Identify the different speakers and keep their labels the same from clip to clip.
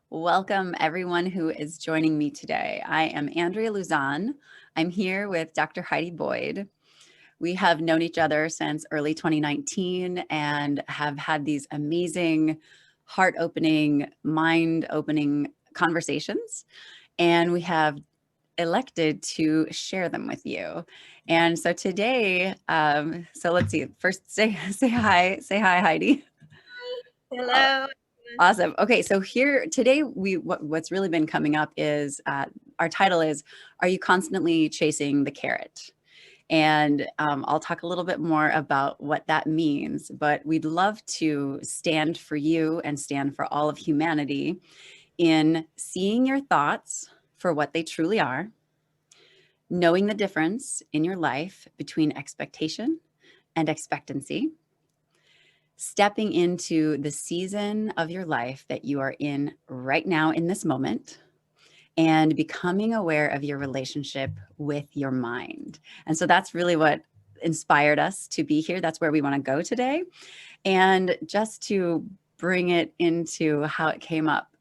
Speaker 1: Welcome everyone who is joining me today. I am Andrea Luzon. I'm here with Dr. Heidi Boyd. We have known each other since early 2019 and have had these amazing, heart-opening, mind-opening conversations. And we have elected to share them with you. And so today, so let's see, first say hi, Heidi.
Speaker 2: Hello.
Speaker 1: Awesome. Okay, so here today, what's really been coming up is our title is "Are you constantly chasing the carrot?" And I'll talk a little bit more about what that means. But we'd love to stand for you and stand for all of humanity in seeing your thoughts for what they truly are, knowing the difference in your life between expectation and expectancy, stepping into the season of your life that you are in right now in this moment and becoming aware of your relationship with your mind. And so that's really what inspired us to be here. That's where we want to go today. And just to bring it into how it came up,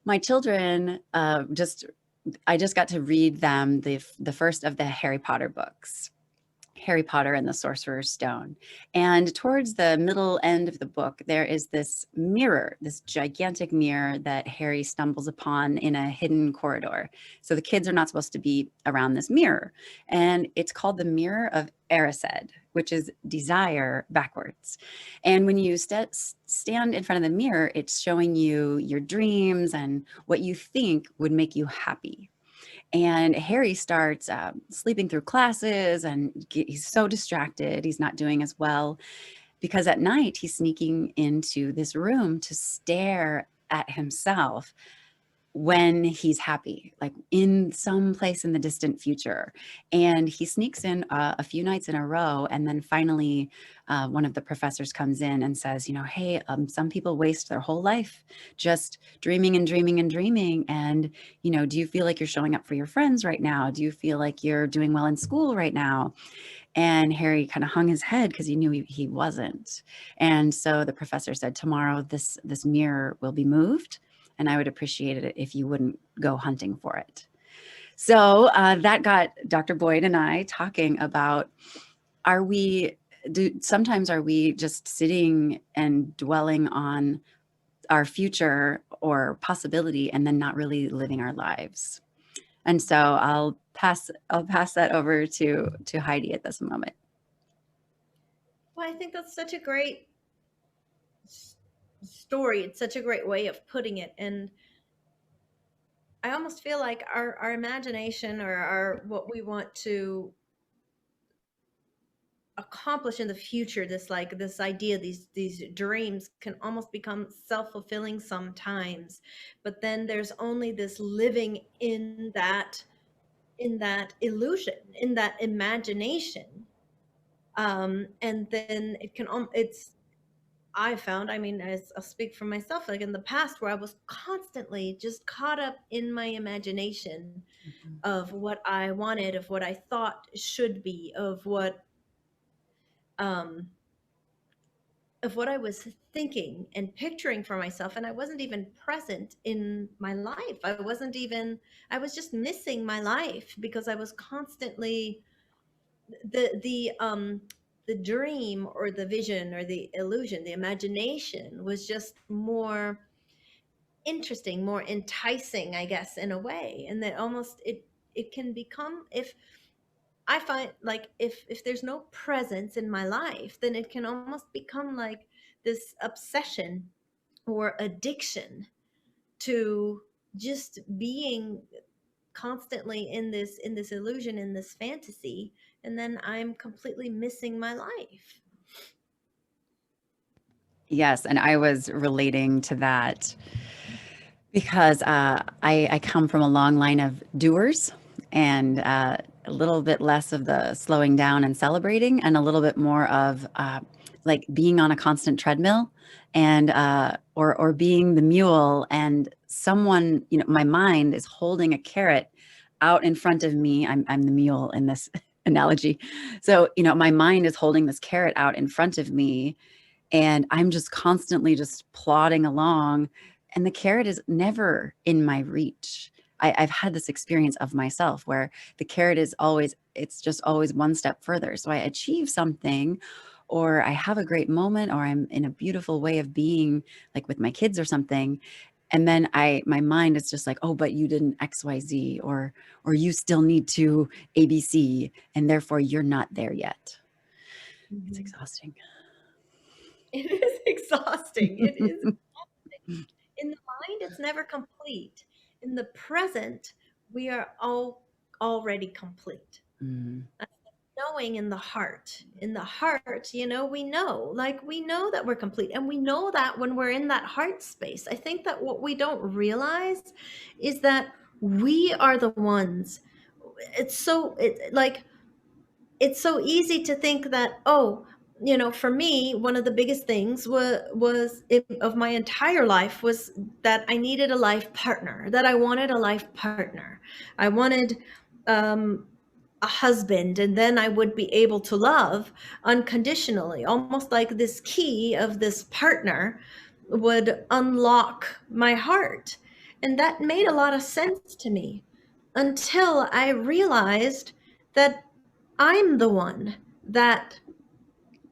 Speaker 1: my children I just got to read them the first of the Harry Potter books. Harry Potter and the Sorcerer's Stone. And towards the middle end of the book, there is this mirror, this gigantic mirror that Harry stumbles upon in a hidden corridor. So the kids are not supposed to be around this mirror. And it's called the Mirror of Erised, which is desire backwards. And when you stand in front of the mirror, it's showing you your dreams and what you think would make you happy. And Harry starts sleeping through classes and he's so distracted. He's not doing as well because at night he's sneaking into this room to stare at himself when he's happy, like in some place in the distant future. And he sneaks in a few nights in a row. And then finally, one of the professors comes in and says, hey, some people waste their whole life just dreaming and dreaming and dreaming. And, do you feel like you're showing up for your friends right now? Do you feel like you're doing well in school right now? And Harry kind of hung his head because he knew he wasn't. And so the professor said, tomorrow this mirror will be moved, and I would appreciate it if you wouldn't go hunting for it. So that got Dr. Boyd and I talking about, sometimes are we just sitting and dwelling on our future or possibility and then not really living our lives? And so I'll pass that over to Heidi at this moment.
Speaker 2: Well, I think that's such a great story. It's such a great way of putting it. And I almost feel like our imagination or our what we want to accomplish in the future, this idea, these dreams can almost become self-fulfilling sometimes. But then there's only this living in that illusion, in that imagination. And then it's I found, I mean, as I'll speak for myself, like in the past where I was constantly just caught up in my imagination
Speaker 1: Mhm.
Speaker 2: of what I wanted, of what I thought should be, um of what I was thinking and picturing for myself. And I wasn't even present in my life. I was just missing my life because I was constantly the dream or the vision or the illusion, the imagination was just more interesting, more enticing, I guess, in a way. And that almost it can become, if I find, like, if there's no presence in my life, then it can almost become like this obsession or addiction to just being constantly in this illusion, in this fantasy, and then I'm completely missing my life.
Speaker 1: Yes, and I was relating to that because I come from a long line of doers and a little bit less of the slowing down and celebrating, and a little bit more of like being on a constant treadmill and or being the mule, and someone, my mind is holding a carrot out in front of me. I'm the mule in this analogy. So, my mind is holding this carrot out in front of me and I'm just constantly just plodding along and the carrot is never in my reach. I've had this experience of myself where the carrot is always, it's just always one step further. So I achieve something, or I have a great moment, or I'm in a beautiful way of being, like with my kids or something. And then my mind is just like, oh, but you didn't XYZ, or you still need to ABC, and therefore you're not there yet. It's
Speaker 2: Mhm.
Speaker 1: exhausting.
Speaker 2: It is exhausting. It is. In the mind, it's never complete. In the present, we are all already complete.
Speaker 1: Mm,
Speaker 2: Knowing in the heart. In the heart, we know, like we know that we're complete. And we know that when we're in that heart space. I think that what we don't realize is that we are the ones. It's so easy to think that, oh, for me, one of the biggest things of my entire life was that I needed a life partner, that I wanted a life partner. I wanted a husband, and then I would be able to love unconditionally, almost like this key of this partner would unlock my heart. And that made a lot of sense to me until I realized that I'm the one that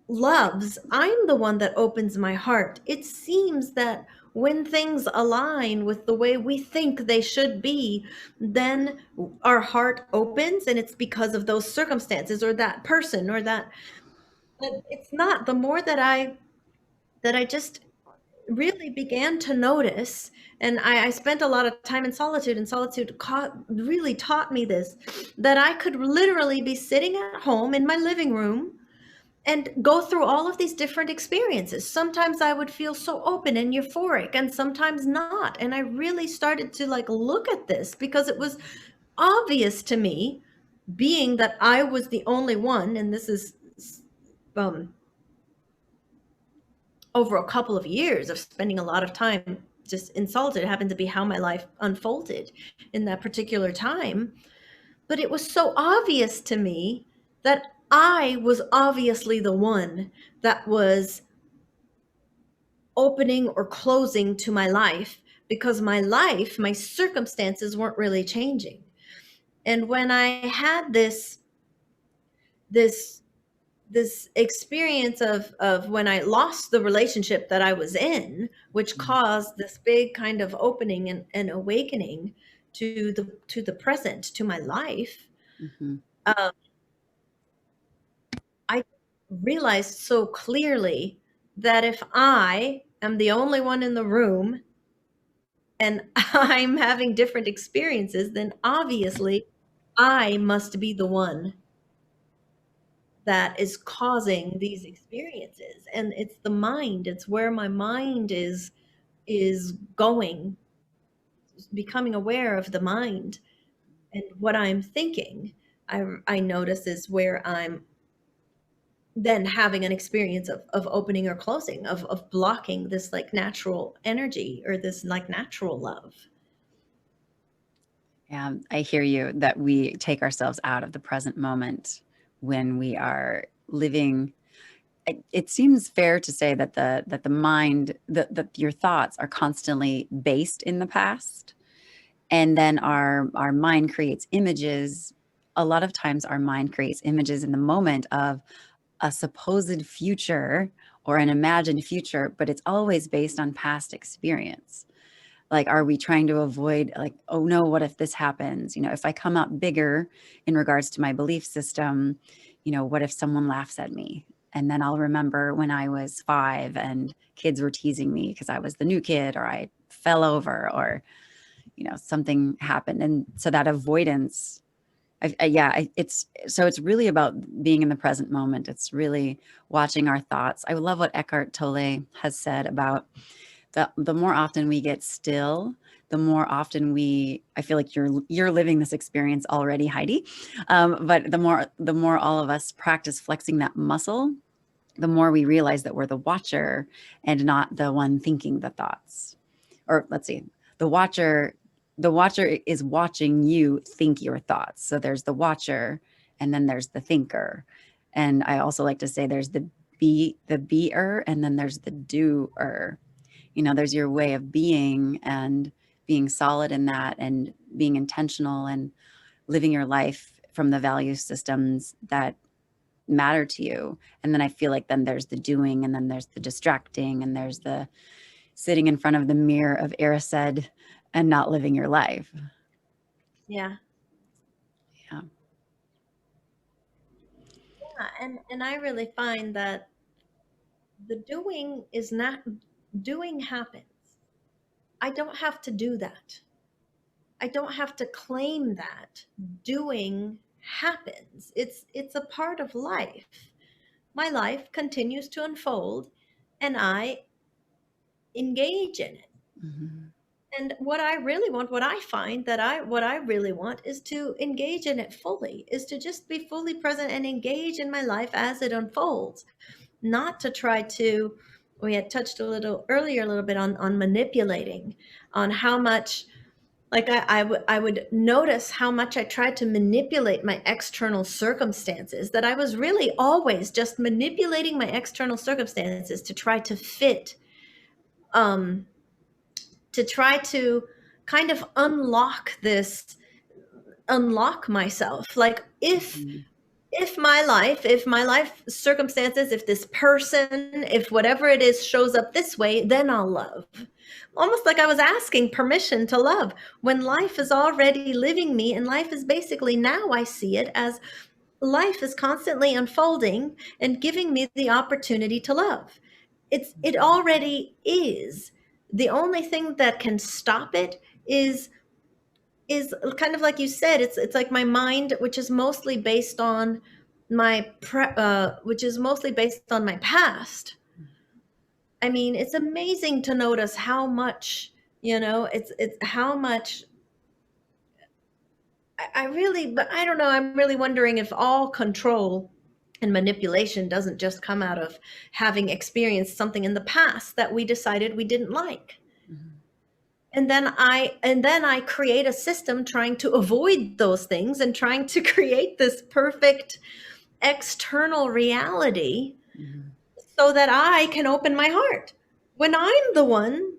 Speaker 2: loves. I'm the one that opens my heart. It seems that when things align with the way we think they should be, then our heart opens, and it's because of those circumstances or that person or that. But it's not. The more that I just really began to notice, and I spent a lot of time in solitude, and solitude really taught me this, that I could literally be sitting at home in my living room and go through all of these different experiences. Sometimes I would feel so open and euphoric, and sometimes not. And I really started to like look at this because it was obvious to me, being that I was the only one, and this is um, over a couple of years of spending a lot of time just in solitude. It happened to be how my life unfolded in that particular time. But it was so obvious to me that I was obviously the one that was opening or closing to my life, because my circumstances weren't really changing. And when I had this this experience of when I lost the relationship that I was in, which
Speaker 1: mm,
Speaker 2: caused this big kind of opening and awakening to the present, to my life,
Speaker 1: mhm.
Speaker 2: um, I realized so clearly that if I am the only one in the room and I'm having different experiences, then obviously I must be the one that is causing these experiences. And it's the mind, it's where my mind is going, becoming aware of the mind and what I'm thinking. I notice is where I'm then having an experience of opening or closing, of blocking this like natural energy or this like natural love.
Speaker 1: Yeah, I hear you that we take ourselves out of the present moment when we are living. It seems fair to say that the mind, that your thoughts are constantly based in the past, and then our mind creates images. A lot of times our mind creates images in the moment of a supposed future or an imagined future, but it's always based on past experience. Like, are we trying to avoid, like, oh no, what if this happens? If I come out bigger in regards to my belief system, what if someone laughs at me? And then I'll remember when I was 5 and kids were teasing me because I was the new kid, or I fell over, or something happened. And so that avoidance, it's really about being in the present moment. It's really watching our thoughts. I love what Eckhart Tolle has said about the more often we get still, the more often I feel like you're living this experience already, Heidi. But the more all of us practice flexing that muscle, the more we realize that we're the watcher and not the one thinking the thoughts. Or let's see, the watcher, the watcher is watching you think your thoughts. So there's the watcher, and then there's the thinker. And I also like to say there's the beer, and then there's the doer. there's your way of being, and being solid in that, and being intentional, and living your life from the value systems that matter to you. And then I feel like then there's the doing, and then there's the distracting, and there's the sitting in front of the mirror of Erised and not living your life.
Speaker 2: Yeah.
Speaker 1: Yeah.
Speaker 2: Yeah. And I really find that the doing is not, doing happens. I don't have to do that. I don't have to claim that. Doing happens. It's a part of life. My life continues to unfold and I engage in it.
Speaker 1: Mm-hmm.
Speaker 2: And what I really want, what I find that what I really want is to engage in it fully, is to just be fully present and engage in my life as it unfolds, not to try to, we had touched a little earlier, a little bit on manipulating, on how much, like I would notice how much I tried to manipulate my external circumstances, that I was really always just manipulating my external circumstances to try to fit, um, to try to kind of unlock myself. Like
Speaker 1: Mm-hmm.
Speaker 2: if my life circumstances, if this person, if whatever it is shows up this way, then I'll love. Almost like I was asking permission to love when life is already living me, and life is basically, now I see it as life is constantly unfolding and giving me the opportunity to love. It already is. The only thing that can stop it is kind of like you said, it's like my mind, which is mostly based on which is mostly based on my past. I mean, it's amazing to notice how much, it's how much I really, but I don't know, I'm really wondering if all control and manipulation doesn't just come out of having experienced something in the past that we decided we didn't like.
Speaker 1: Mm-hmm.
Speaker 2: And then I create a system trying to avoid those things and trying to create this perfect external reality
Speaker 1: Mm-hmm.
Speaker 2: so that I can open my heart. When I'm the one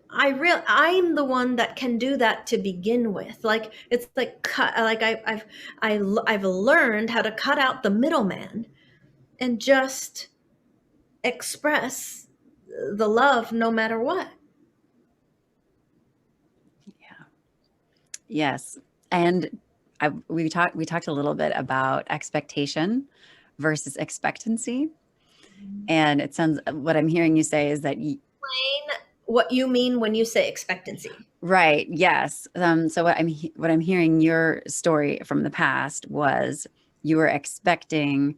Speaker 2: I'm the one that can do that to begin with. Like it's like like I've learned how to cut out the middleman and just express the love no matter what.
Speaker 1: Yeah. Yes. And we talked a little bit about expectation versus expectancy. And it sounds, what I'm hearing you say is that
Speaker 2: Explain what you mean when you say expectancy.
Speaker 1: right, yes. So what I'm hearing, your story from the past was, you were expecting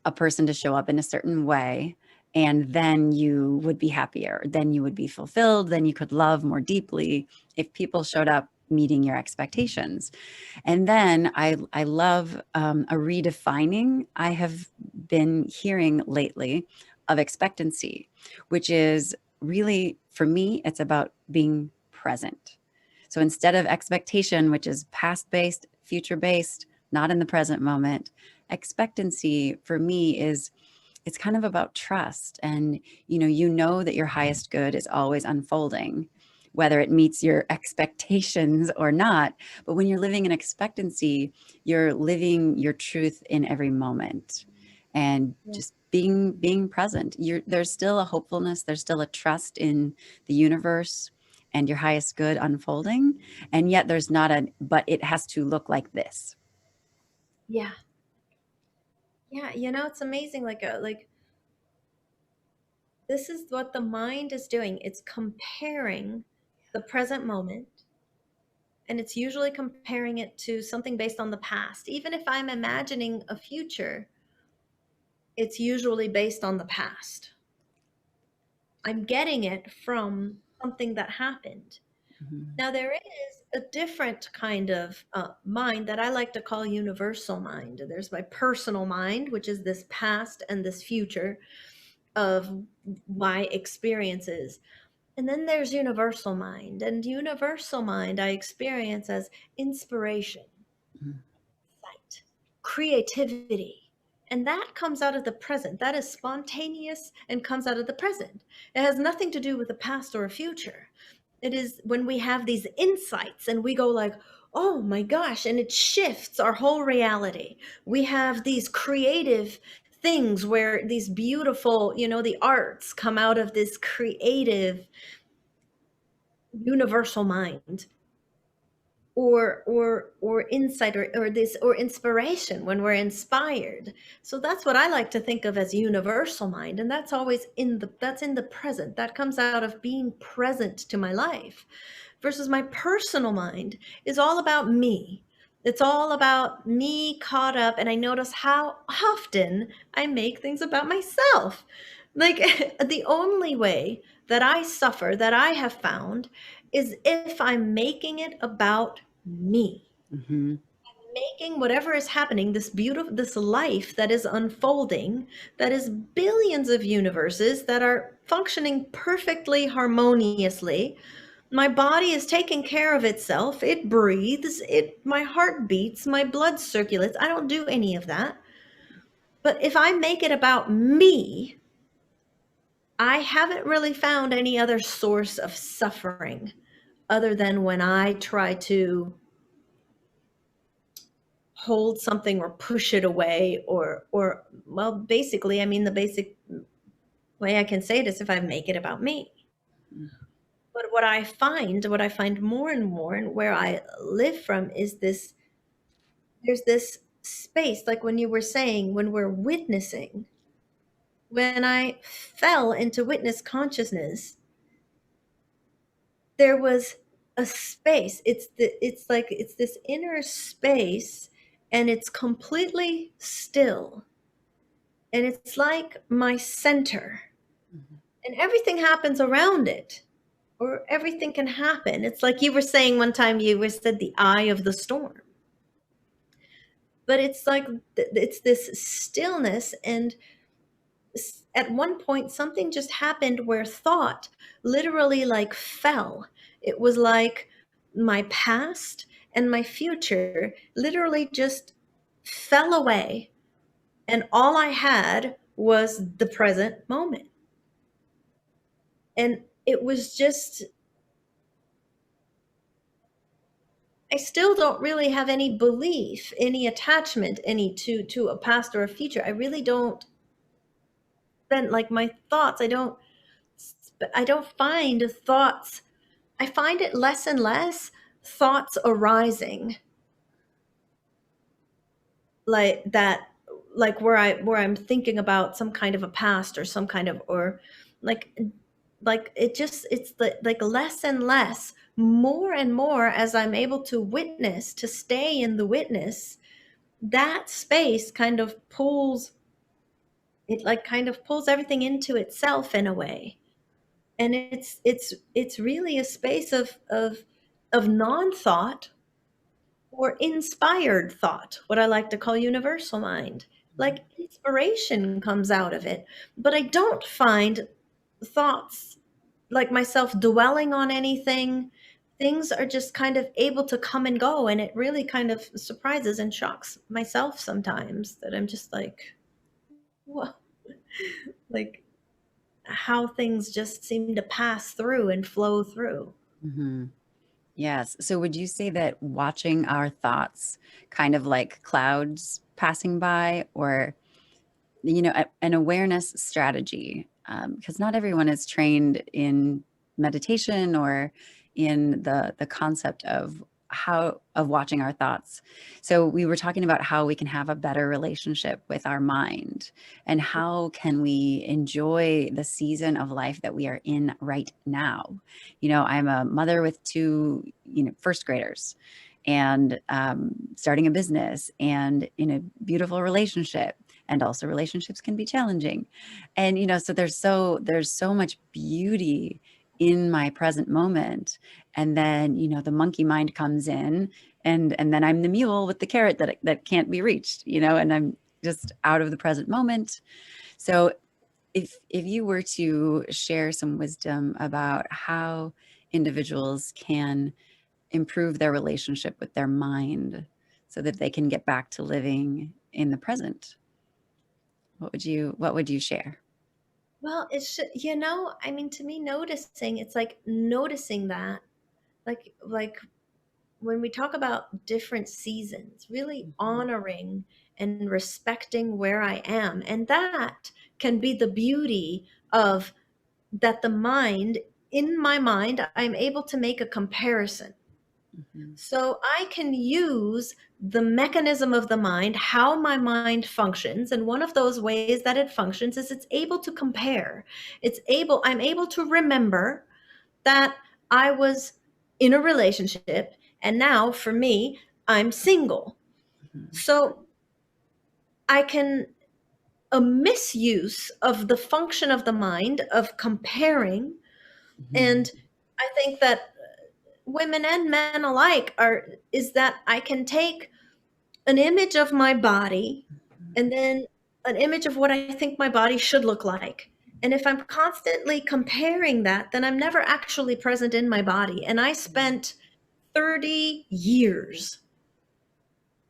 Speaker 1: a person to show up in a certain way, and then you would be happier, then you would be fulfilled, then you could love more deeply if people showed up meeting your expectations. And then I love a redefining I have been hearing lately of expectancy, which is really, for me, it's about being present. So instead of expectation, which is past based, future based, not in the present moment, expectancy for me is, it's kind of about trust. And you know that your highest good is always unfolding, whether it meets your expectations or not. But when you're living in expectancy, you're living your truth in every moment, and
Speaker 2: Yeah.
Speaker 1: just being present. There's still a hopefulness, there's still a trust in the universe and your highest good unfolding. And yet there's not a, but it has to look like this.
Speaker 2: Yeah. Yeah, it's amazing, like this is what the mind is doing. It's comparing the present moment, and it's usually comparing it to something based on the past. Even if I'm imagining a future, it's usually based on the past. I'm getting it from something that happened.
Speaker 1: Mhm.
Speaker 2: Now, there is a different kind of mind that I like to call universal mind. There's my personal mind, which is this past and this future of my experiences. And then there's universal mind. And universal mind I experience as inspiration,
Speaker 1: Mhm.
Speaker 2: sight, creativity, And that comes out of the present. That is spontaneous and comes out of the present. It has nothing to do with the past or a future. It is when we have these insights and we go like, oh my gosh, and it shifts our whole reality. We have these creative things where these beautiful, the arts come out of this creative universal mind, or insight, or inspiration when we're inspired. So that's what I like to think of as universal mind, and that's always that's in the present. That comes out of being present to my life, versus my personal mind is all about me. It's all about me caught up, and I notice how often I make things about myself. Like the only way that I suffer, that I have found, is if I'm making it about me.
Speaker 1: Mm-hmm.
Speaker 2: Making whatever is happening, this life that is unfolding, that is billions of universes that are functioning perfectly harmoniously. My body is taking care of itself. It breathes, my heart beats, my blood circulates. I don't do any of that. But if I make it about me, I haven't really found any other source of suffering other than when I try to hold something or push it away, or well, basically, I mean, the basic way I can say it is if I make it about me. But what I find more and more, and where I live from, is this, there's this space, like when you were saying, when we're witnessing, when I fell into witness consciousness, there was a space. It's this inner space, and it's completely still, and it's like my center,
Speaker 1: Mm-hmm.
Speaker 2: and everything happens around it, or everything can happen. It's like you were saying one time, you were said the eye of the storm, but it's like it's this stillness. And at one point something just happened where thought literally like fell. It was like my past and my future literally just fell away, and all I had was the present moment. And it was just, I still don't really have any belief, any attachment, any to a past or a future. I really don't spend like my thoughts. I don't find thoughts. I find it less and less thoughts arising like that, like where I'm thinking about some kind of a past or some kind of, or like like less and less, more and more, as I'm able to witness, to stay in the witness. That space kind of pulls it, like kind of pulls everything into itself in a way. And it's really a space of non-thought or inspired thought, what I like to call universal mind. Like inspiration comes out of it, but I don't find thoughts like myself dwelling on anything. Things are just kind of able to come and go, and it really kind of surprises and shocks myself sometimes, that I'm just like, what? Like how things just seem to pass through and flow through.
Speaker 1: Mm-hmm. Yes. So would you say that watching our thoughts kind of like clouds passing by, or, an awareness strategy? Because not everyone is trained in meditation or in the concept of watching our thoughts. So we were talking about how we can have a better relationship with our mind, and how can we enjoy the season of life that we are in right now. I'm a mother with two, first graders, and starting a business, and in a beautiful relationship. And also relationships can be challenging. And, so there's so much beauty in my present moment. And then, the monkey mind comes in, and then I'm the mule with the carrot that can't be reached, and I'm just out of the present moment. So if you were to share some wisdom about how individuals can improve their relationship with their mind so that they can get back to living in the present. what would you share?
Speaker 2: Well, I mean, to me, noticing, it's like noticing that, like when we talk about different seasons, really
Speaker 1: Mhm,
Speaker 2: honoring and respecting where I am. And that can be the beauty of that in my mind, I'm able to make a comparison.
Speaker 1: mhm,
Speaker 2: So I can use the mechanism of the mind, how my mind functions. And one of those ways that it functions is it's able to compare. I'm able to remember that I was in a relationship, and now for me, I'm single.
Speaker 1: mhm,
Speaker 2: So I can, a misuse of the function of the mind of comparing.
Speaker 1: mhm,
Speaker 2: And I think that women and men alike is that I can take an image of my body and then an image of what I think my body should look like. And if I'm constantly comparing that, then I'm never actually present in my body. And I
Speaker 1: mhm,
Speaker 2: spent 30 years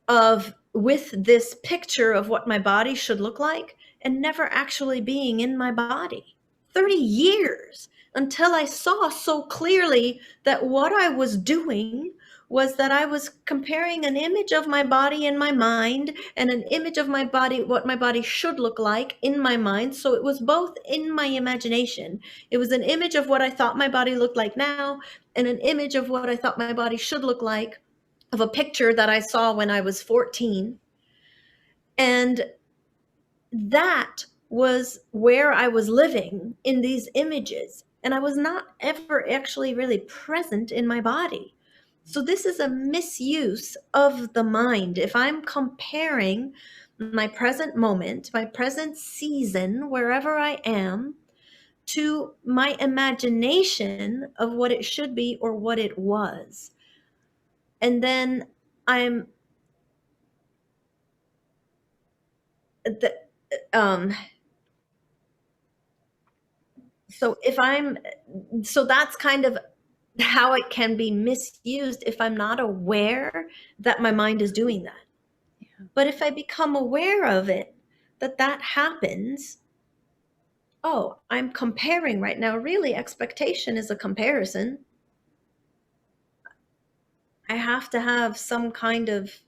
Speaker 2: of with this picture of what my body should look like and never actually being in my body. 30 years until I saw so clearly that what I was doing was that I was comparing an image of my body in my mind and an image of my body, what my body should look like in my mind. So it was both in my imagination. It was an image of what I thought my body looked like now and an image of what I thought my body should look like of a picture that I saw when I was 14. And that was where I was living in these images. And I was not ever actually really present in my body. So this is a misuse of the mind. If I'm comparing my present moment, my present season, wherever I am, to my imagination of what it should be or what it was. And then I'm the um so if I'm so that's kind of how it can be misused if I'm not aware that my mind is doing that.
Speaker 1: yeah,
Speaker 2: But if I become aware of it, that happens, oh, I'm comparing right now. Really, expectation is a comparison. I have to have some kind of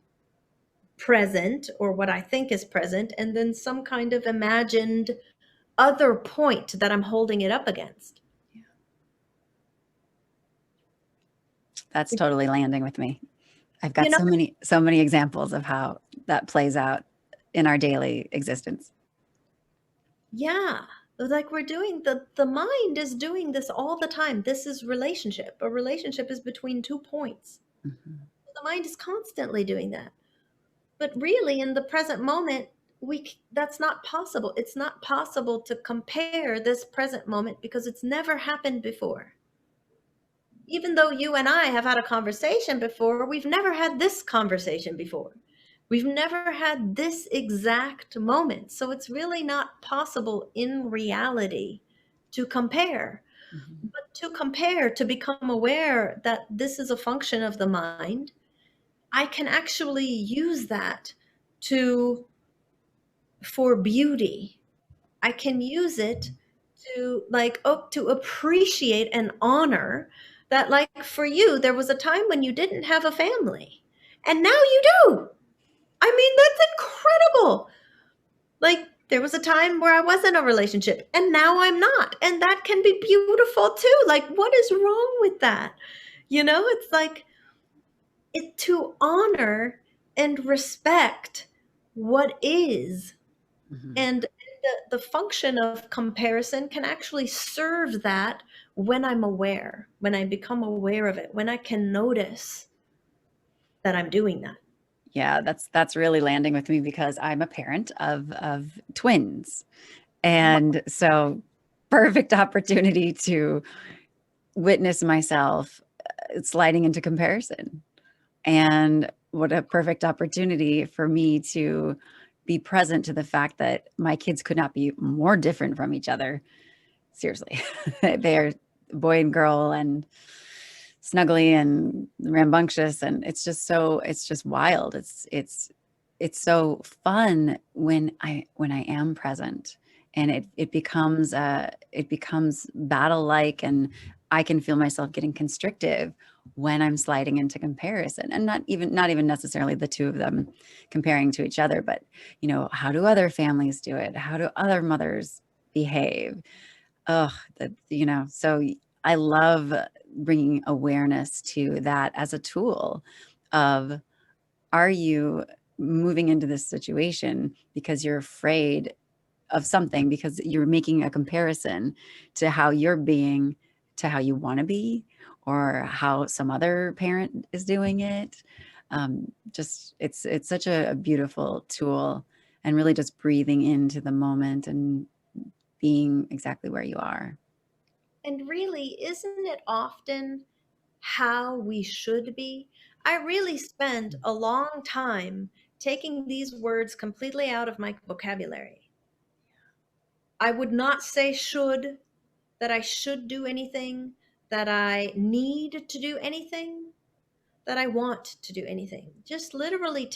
Speaker 2: present or what I think is present, and then some kind of imagined other point that I'm holding it up against.
Speaker 1: yeah. That's totally landing with me. I've
Speaker 2: You
Speaker 1: got
Speaker 2: know,
Speaker 1: so many examples of how that plays out in our daily existence.
Speaker 2: yeah. Like we're doing the mind is doing this all the time. This is relationship. A relationship is between 2 points.
Speaker 1: Mhm,
Speaker 2: The mind is constantly doing that. But really in the present moment, that's not possible. It's not possible to compare this present moment because it's never happened before. Even though you and I have had a conversation before, we've never had this conversation before. We've never had this exact moment. So it's really not possible in reality to compare.
Speaker 1: mhm.
Speaker 2: But to compare, to become aware that this is a function of the mind, I can actually use that to for beauty. I can use it to to appreciate and honor that, like, for you there was a time when you didn't have a family and now you do. I mean, that's incredible. Like, there was a time where I was in a relationship and now I'm not, and that can be beautiful too. Like, what is wrong with that? It's like it to honor and respect what is.
Speaker 1: Mhm.
Speaker 2: And the function of comparison can actually serve that when I'm aware, when I become aware of it, when I can notice that I'm doing that.
Speaker 1: Yeah, that's really landing with me because I'm a parent of twins. And so perfect opportunity to witness myself sliding into comparison. And what a perfect opportunity for me to be present to the fact that my kids could not be more different from each other. Seriously. They're boy and girl and snuggly and rambunctious, and it's just wild. It's it's so fun when I am present, and it becomes battle like, and I can feel myself getting constrictive when I'm sliding into comparison, and not even necessarily the two of them comparing to each other, but how do other families do it? How do other mothers behave? Oh, so I love bringing awareness to that as a tool of, are you moving into this situation because you're afraid of something, because you're making a comparison to how you're being, to how you want to be, or how some other parent is doing it. Just it's such a beautiful tool, and really just breathing into the moment and being exactly where you are.
Speaker 2: And really, isn't it often how we should be? I really spent a long time taking these words completely out of my vocabulary. I would not say should, that I should do anything, that I need to do anything, that I want to do anything. Just literally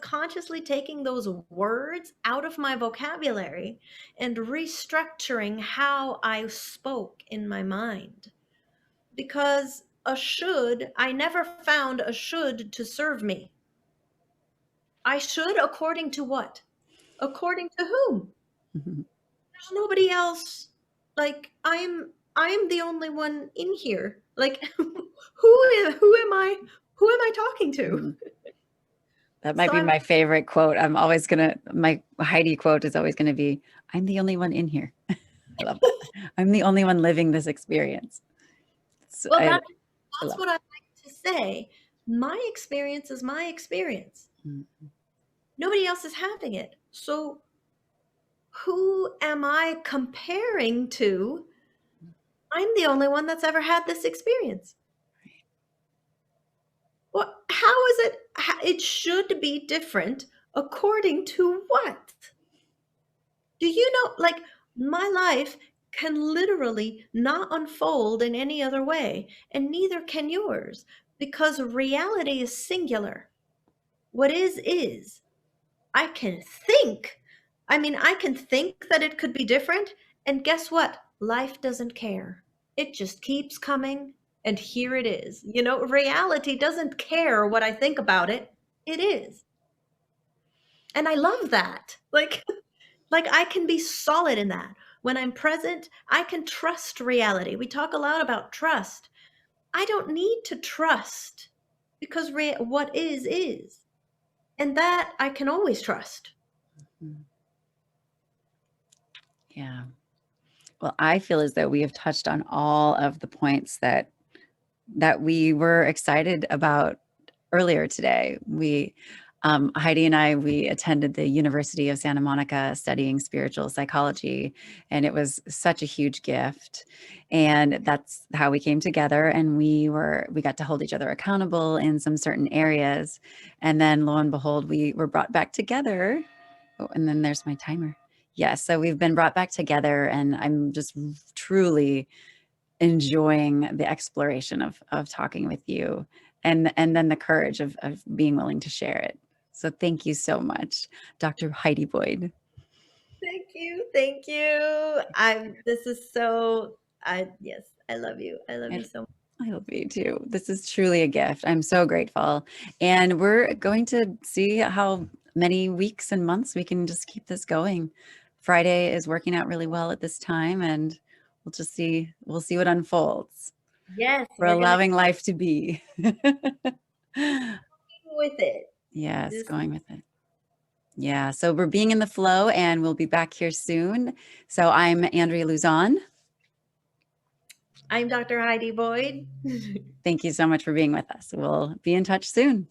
Speaker 2: consciously taking those words out of my vocabulary and restructuring how I spoke in my mind. Because I never found a should to serve me. I should according to what? According to whom?
Speaker 1: Mhm.
Speaker 2: There's nobody else. Like I'm the only one in here. Like who am I talking to?
Speaker 1: Mhm. That might
Speaker 2: So
Speaker 1: be
Speaker 2: I'm
Speaker 1: my favorite quote. My Heidi quote is always gonna be, "I'm the only one in here." I love that. I'm the only one living this experience. So
Speaker 2: well
Speaker 1: I
Speaker 2: that's
Speaker 1: love
Speaker 2: what I like to say. My experience is my experience.
Speaker 1: it. Mm.
Speaker 2: Nobody else is having it. So who am I comparing to? I'm the only one that's ever had this experience. Well, how is it? It should be different according to what? Do you know, like, my life can literally not unfold in any other way, and neither can yours, because reality is singular. What is. I can think. I can think that it could be different, and guess what? Life doesn't care. It just keeps coming, and here it is. Reality doesn't care what I think about it. It is. And I love that. Like I can be solid in that. When I'm present, I can trust reality. We talk a lot about trust. I don't need to trust because what is. And that I can always trust.
Speaker 1: Mm. Yeah. Well, I feel as though we have touched on all of the points that we were excited about earlier today. Heidi and we attended the University of Santa Monica studying spiritual psychology, and it was such a huge gift. And that's how we came together, and we got to hold each other accountable in some certain areas. And then lo and behold, we were brought back together. Oh, and then there's my timer. Yes, so we've been brought back together, and I'm just truly enjoying the exploration of talking with you, and then the courage of being willing to share it. So thank you so much, Dr. Heidi Boyd.
Speaker 2: Thank you. Thank you. This is so, yes, I love you. I love
Speaker 1: I,
Speaker 2: you so much.
Speaker 1: I love you too. This is truly a gift. I'm so grateful. And we're going to see how many weeks and months we can just keep this going. Friday is working out really well at this time, and we'll see what unfolds.
Speaker 2: Yes,
Speaker 1: We're
Speaker 2: we're gonna
Speaker 1: allowing life to be.
Speaker 2: go with it.
Speaker 1: Yes,
Speaker 2: Just,
Speaker 1: going with it. Yeah, so we're being in the flow, and we'll be back here soon. So I'm Andrea Luzon.
Speaker 2: I'm Dr. Heidi Boyd.
Speaker 1: Thank you so much for being with us. We'll be in touch soon.